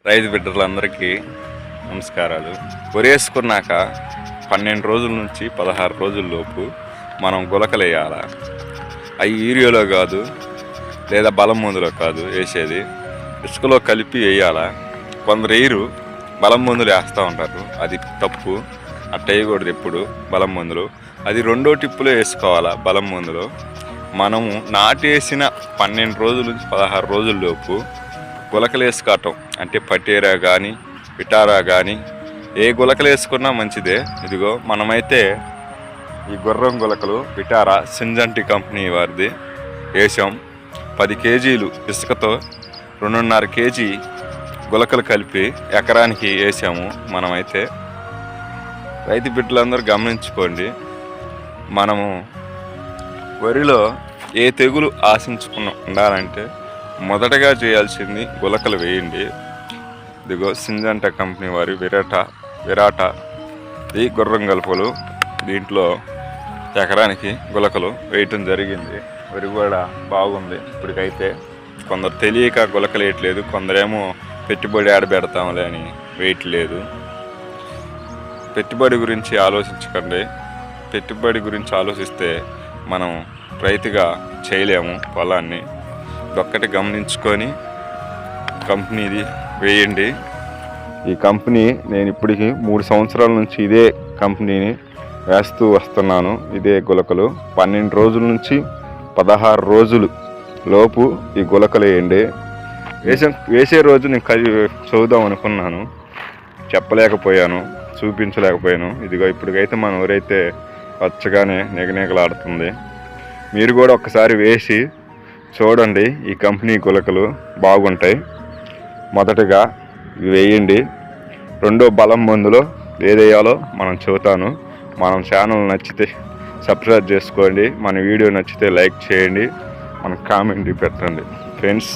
రైతు బిడ్డలందరికీ నమస్కారాలు. వరేసుకున్నాక 12 రోజుల నుంచి 16 రోజుల్లోపు మనం గులకలేయాల. అవి యూరియాలో కాదు, లేదా బలం మందులో కాదు వేసేది, ఇసుకలో కలిపి వేయాలా. కొందరు వేయరు, బలం మందులు వేస్తూ ఉంటారు. అది తప్పు, అట్ట వేయకూడదు ఎప్పుడు. బలం మందులు అది 2వ టిప్పులో వేసుకోవాలా. బలం మందులో మనము నాటేసిన 12 రోజుల నుంచి 16 రోజుల్లోపు గులకలు వేసుకోవటం, అంటే పటేరా కానీ విటారా కానీ ఏ గులకలు వేసుకున్నా మంచిదే. ఇదిగో మనమైతే ఈ గుర్రం గులకలు విటారా సింజంటి కంపెనీ వారిది వేసాం. 10 కేజీలు ఇసుకతో 2.5 కేజీ గులకలు కలిపి ఎకరానికి వేసాము. మనమైతే రైతు బిడ్డలందరూ గమనించుకోండి. మనము వరిలో ఏ తెగులు ఆశించుకున్న ఉండాలంటే మొదటగా చేయాల్సింది గులకలు వేయండి. ఇదిగో సింజంటా కంపెనీ వారి విరాటా ఈ గుర్రం గలుపులు, దీంట్లో ఎకరానికి గులకలు వేయటం జరిగింది. వరి కూడా బాగుంది ఇప్పటికైతే. కొందరు తెలియక గులకలు వేయట్లేదు, కొందరేమో పెట్టుబడి ఆడబెడతాంలే అని వేయట్లేదు. పెట్టుబడి గురించి ఆలోచించకండి. పెట్టుబడి గురించి ఆలోచిస్తే మనం రైతుగా చేయలేము పొలాన్ని. ఒక్కటి గమనించుకొని కంపెనీది వేయండి. ఈ కంపెనీ నేను ఇప్పటికి 3 సంవత్సరాల నుంచి ఇదే కంపెనీని వేస్తూ వస్తున్నాను. ఇదే గులకలు 12 రోజుల నుంచి 16 రోజులు లోపు ఈ గులకలు వేయండి. వేసే రోజు నేను చూద్దాం అనుకున్నాను, చెప్పలేకపోయాను, చూపించలేకపోయాను. ఇదిగో ఇప్పటికైతే మన ఊరైతే పచ్చగానే నిగనిగలాడుతుంది. మీరు కూడా ఒక్కసారి వేసి చూడండి. ఈ కంపెనీ గులకలు బాగుంటాయి. మొదటగా వేయండి. 2వ బలం మందులో ఏదేయాలో మనం చెబుతాను. మనం ఛానల్ నచ్చితే సబ్స్క్రైబ్ చేసుకోండి. మన వీడియో నచ్చితే లైక్ చేయండి, మన కామెంట్ పెట్టండి ఫ్రెండ్స్.